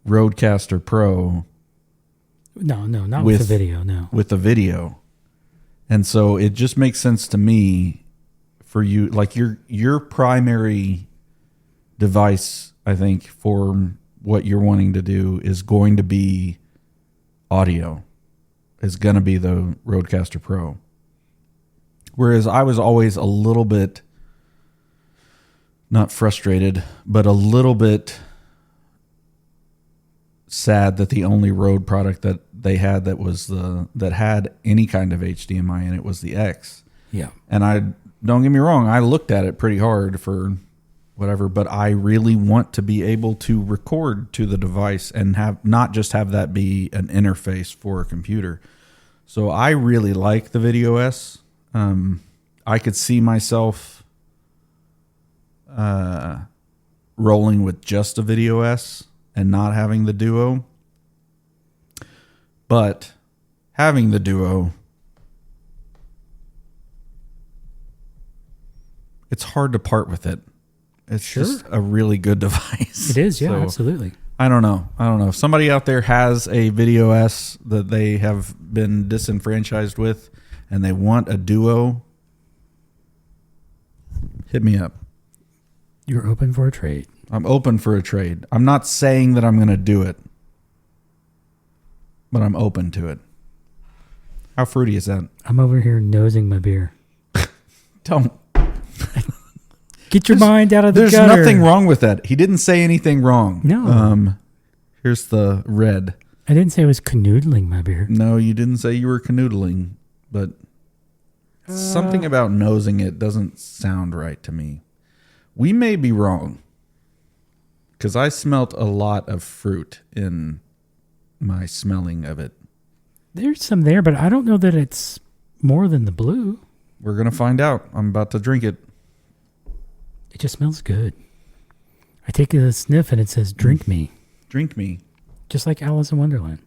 Rodecaster Pro. No, not with the video, no. With the video. And so it just makes sense to me for you, like your primary device, I think, for what you're wanting to do is going to be audio, is going to be the Rodecaster Pro. Whereas I was always a little bit, not frustrated, but a little bit sad that the only Rode product that they had that had any kind of HDMI in it was the X. Yeah. And don't get me wrong, I looked at it pretty hard for whatever, but I really want to be able to record to the device and not just have that be an interface for a computer. So I really like the Video S. I could see myself rolling with just a Video S and not having the Duo. But having the Duo, it's hard to part with it. It's just a really good device. It is, yeah, so, absolutely. I don't know. If somebody out there has a Video S that they have been disenfranchised with and they want a Duo, hit me up. You're open for a trade. I'm open for a trade. I'm not saying that I'm going to do it, but I'm open to it. How fruity is that? I'm over here nosing my beer. Don't. Get your mind out of the gutter. There's nothing wrong with that. He didn't say anything wrong. No. Here's the red. I didn't say I was canoodling my beer. No, you didn't say you were canoodling, but something about nosing it doesn't sound right to me. We may be wrong, because I smelt a lot of fruit in my smelling of it. There's some there, but I don't know that it's more than the blue. We're going to find out. I'm about to drink it. It just smells good. I take a sniff and it says, drink me. Drink me. Just like Alice in Wonderland.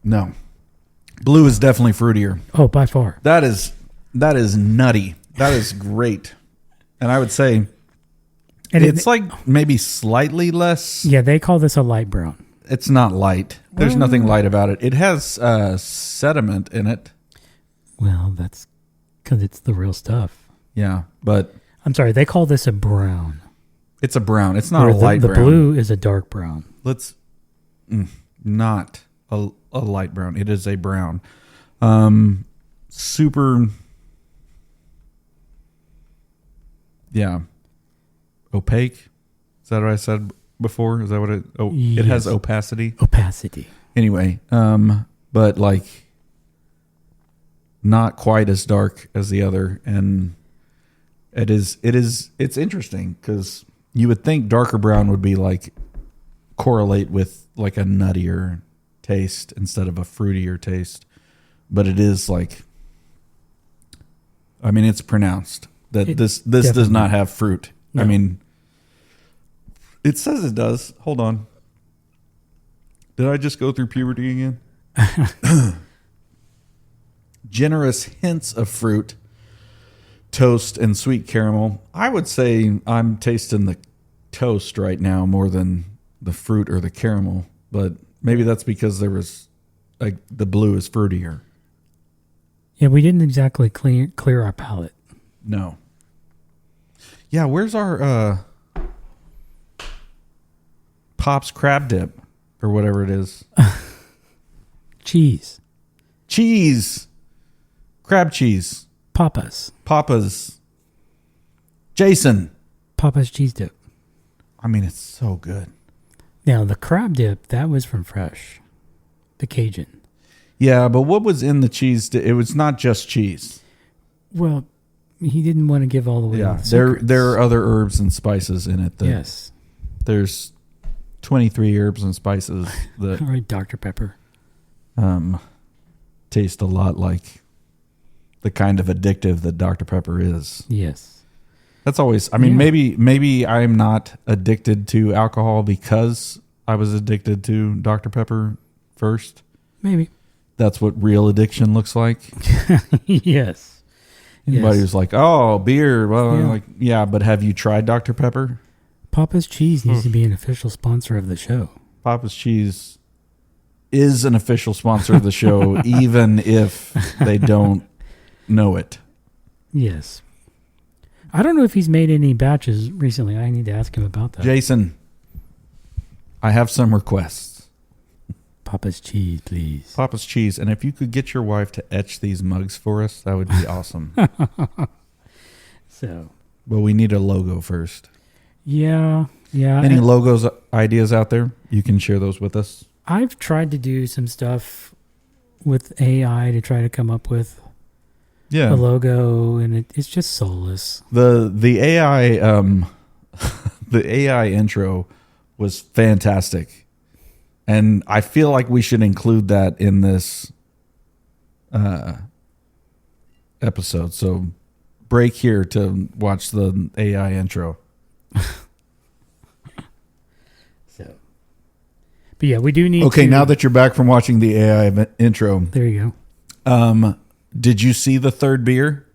No. Blue is definitely fruitier. Oh, by far. That is nutty. That is great. And I would say it's like maybe slightly less. Yeah, they call this a light brown. It's not light. There's nothing light about it. It has sediment in it. Well, that's because it's the real stuff. Yeah, but I'm sorry, they call this a brown. It's a brown. It's not a light brown. The blue is a dark brown. Not a light brown. It is a brown. Super. Yeah. Opaque. Is that what I said before? Is that what it? Oh, yes. It has opacity. Opacity. Anyway, but like not quite as dark as the other, and it's interesting because you would think darker brown would be like correlate with like a nuttier taste instead of a fruitier taste, but it is like, I mean, it's pronounced that this does not have fruit. No. I mean, it says it does. Hold on. Did I just go through puberty again? Generous hints of fruit, toast, and sweet caramel. I would say I'm tasting the toast right now more than the fruit or the caramel, but maybe that's because there was like the blue is fruitier. Yeah, we didn't exactly clear our palate. No. Yeah, where's our Pop's crab dip or whatever it is? Cheese. Crab cheese. Papa's. Jason. Papa's cheese dip. I mean, it's so good. Now, the crab dip, that was from Fresh. The Cajun. Yeah, but what was in the cheese? It was not just cheese. Well, he didn't want to give all the way. Yeah, there are other herbs and spices in it. Yes. There's 23 herbs and spices. All right, Dr. Pepper. taste a lot like the kind of addictive that Dr. Pepper is. Yes. That's always, I mean, maybe I'm not addicted to alcohol because I was addicted to Dr. Pepper first. Maybe. That's what real addiction looks like. Yes. Anybody who's like, oh, beer. Well, but have you tried Dr. Pepper? Papa's Cheese needs to be an official sponsor of the show. Papa's Cheese is an official sponsor of the show, even if they don't know it. Yes. I don't know if he's made any batches recently. I need to ask him about that. Jason, I have some requests. Papa's Cheese, please. Papa's Cheese. And if you could get your wife to etch these mugs for us, that would be awesome. So. But we need a logo first. Yeah. Any logos ideas out there? You can share those with us. I've tried to do some stuff with AI to try to come up with a logo, and it's just soulless. The AI the AI intro was fantastic, and I feel like we should include that in this episode. So break here to watch the AI intro. But yeah, we do need Okay, now that you're back from watching the AI intro. There you go. Did you see the third beer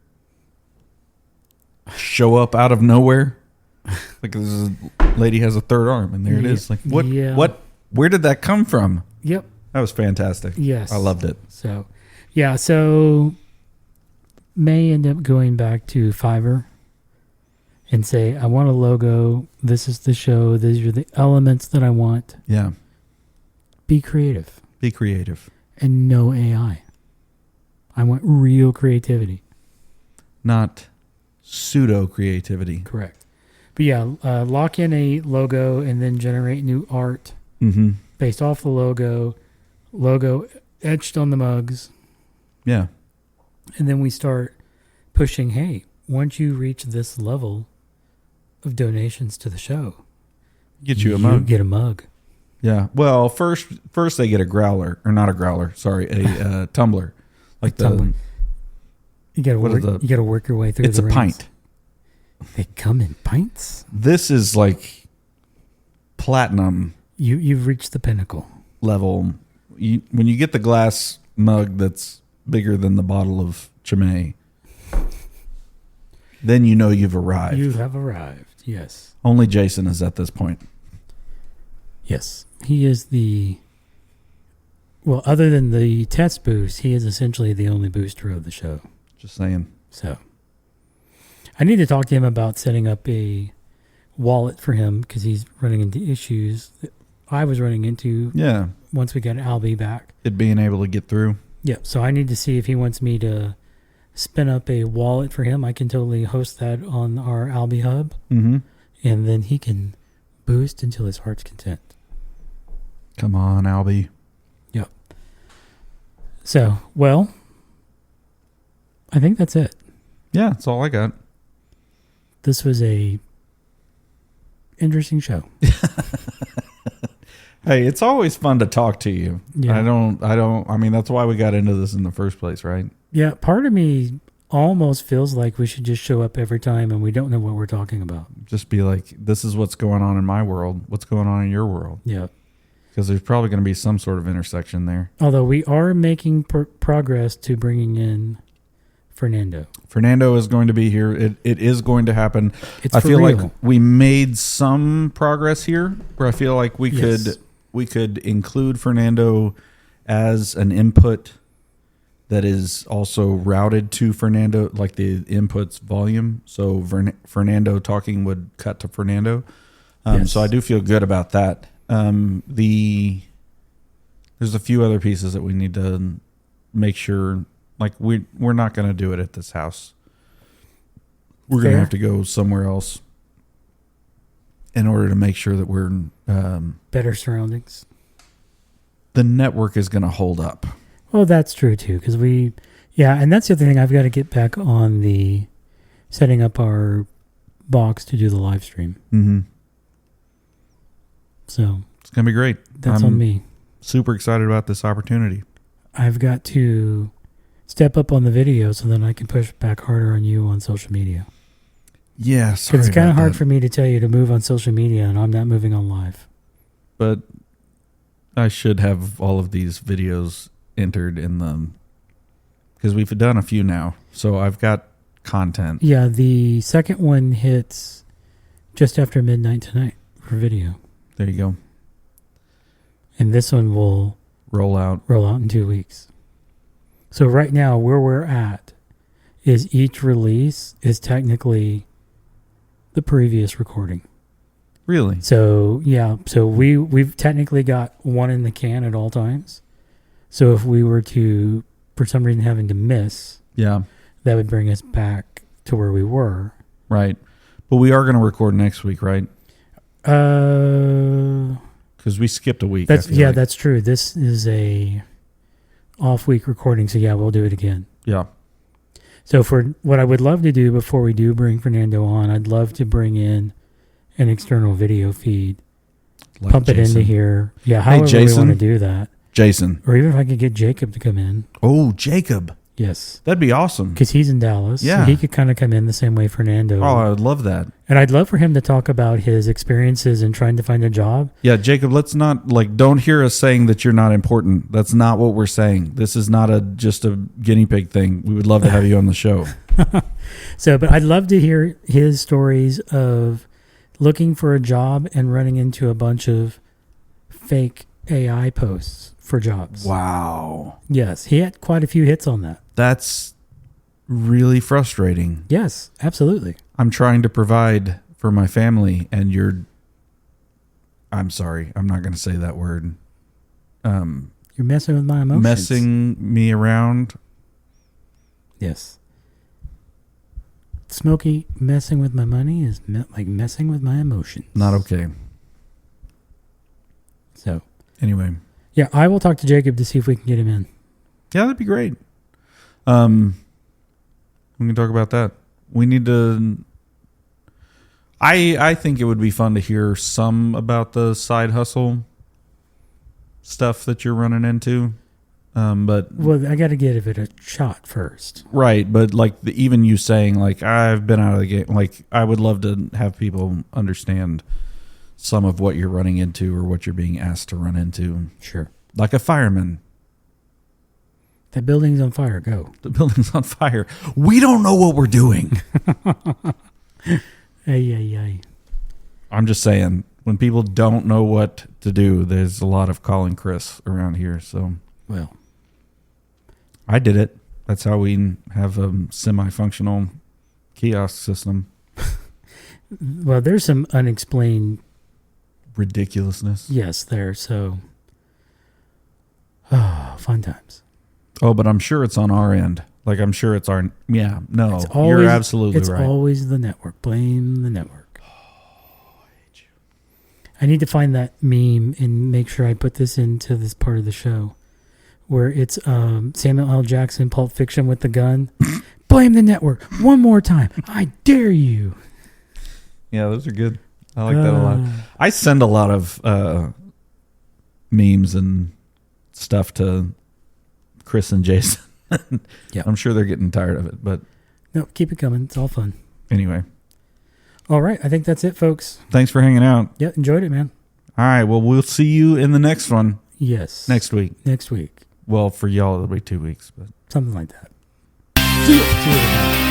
show up out of nowhere? Like this lady has a third arm, and there it is. Like what? Yeah. What? Where did that come from? Yep. That was fantastic. Yes. I loved it. So, yeah. So may end up going back to Fiverr and say, I want a logo. This is the show. These are the elements that I want. Yeah. Be creative. Be creative. And no AI. I want real creativity. Not pseudo creativity. Correct. But yeah, lock in a logo and then generate new art based off the logo etched on the mugs. Yeah. And then we start pushing, hey, once you reach this level of donations to the show, get you a mug. Get a mug. Yeah. Well, first they get a growler, or not a growler. Sorry, a tumbler. Like the tumbler. You gotta work your way through. It's the a rings. pint. They come in pints. This is like platinum. You've reached the pinnacle level. When you get the glass mug that's bigger than the bottle of Chimay, then you know you've arrived. You have arrived. Yes. Only Jason is at this point. Yes. He is other than the test boost, he is essentially the only booster of the show. Just saying. So, I need to talk to him about setting up a wallet for him because he's running into issues that I was running into. Yeah. Once we got Albie back. It being able to get through. Yeah. So I need to see if he wants me to spin up a wallet for him. I can totally host that on our Albie Hub. Mm-hmm. And then he can boost until his heart's content. Come on, Albie. Yep. So, I think that's it. Yeah, that's all I got. This was a interesting show. Hey, it's always fun to talk to you. Yeah. I mean, that's why we got into this in the first place, right? Yeah, part of me almost feels like we should just show up every time and we don't know what we're talking about. Just be like, this is what's going on in my world. What's going on in your world? Yeah. Because there's probably going to be some sort of intersection there. Although we are making progress to bringing in Fernando. Fernando is going to be here. It is going to happen. It's I for feel real. like we made some progress here where I feel like we could include Fernando as an input that is also routed to Fernando, like the input's volume. So Fernando talking would cut to Fernando. So I do feel good about that. There's a few other pieces that we need to make sure, like we're not going to do it at this house. We're going to have to go somewhere else in order to make sure that we're better surroundings. The network is going to hold up. Well, that's true too, because and that's the other thing. I've got to get back on the setting up our box to do the live stream. Mm-hmm. So it's going to be great. That's on me. Super excited about this opportunity. I've got to step up on the video so then I can push back harder on you on social media. Yeah, sorry. It's kind of hard for me to tell you to move on social media, and I'm not moving on live. But I should have all of these videos entered in them because we've done a few now. So I've got content. Yeah, the second one hits just after midnight tonight for video. There you go. And this one will roll out in 2 weeks. So right now, where we're at is each release is technically the previous recording. Really? So yeah, so we've technically got one in the can at all times. So if we were to, for some reason, having to miss, yeah, that would bring us back to where we were. Right. But we are going to record next week, right? Because we skipped a week. That's true. This is a off week recording, so yeah, we'll do it again. Yeah. So for what I would love to do before we do bring Fernando on, I'd love to bring in an external video feed, like pump Jason. it into here. Yeah, however we want to do that. Jason. Or even if I could get Jacob to come in. Oh, Jacob. Yes. That'd be awesome. Because he's in Dallas. Yeah. So he could kind of come in the same way Fernando. Oh, I would love that. And I'd love for him to talk about his experiences in trying to find a job. Yeah, Jacob, let's not, don't hear us saying that you're not important. That's not what we're saying. This is not just a guinea pig thing. We would love to have you on the show. But I'd love to hear his stories of looking for a job and running into a bunch of fake AI posts for jobs. Wow. Yes, he had quite a few hits on that. That's really frustrating. Yes, absolutely. I'm trying to provide for my family, and I'm sorry, I'm not going to say that word. You're messing with my emotions. Messing me around. Yes. Smokey, messing with my money is like messing with my emotions. Not okay. So. Anyway. Yeah, I will talk to Jacob to see if we can get him in. Yeah, that'd be great. We can talk about that. We need to... I think it would be fun to hear some about the side hustle stuff that you're running into. But I got to give it a shot first. Right, but even you saying I've been out of the game, I would love to have people understand some of what you're running into or what you're being asked to run into. Sure. Like a fireman. That building's on fire. Go. The building's on fire. We don't know what we're doing. Ay. I'm just saying, when people don't know what to do, there's a lot of calling Kris around here. So, well, I did it. That's how we have a semi-functional kiosk system. Well, there's some unexplained ridiculousness. Yes, there. So, fun times. Oh, but I'm sure it's on our end. I'm sure it's our... Yeah, no, you're absolutely right. It's always the network. Blame the network. Oh, I hate you. I need to find that meme and make sure I put this into this part of the show where it's Samuel L. Jackson, Pulp Fiction with the gun. Blame the network. One more time. I dare you. Yeah, those are good. I like that a lot. I send a lot of memes and stuff to Kris and Jason. Yeah, I'm sure they're getting tired of it, but no, keep it coming. It's all fun. Anyway, all right. I think that's it, folks. Thanks for hanging out. Yeah, enjoyed it, man. All right. Well, we'll see you in the next one. Yes, next week. Next week. Well, for y'all, it'll be 2 weeks, but something like that. See you.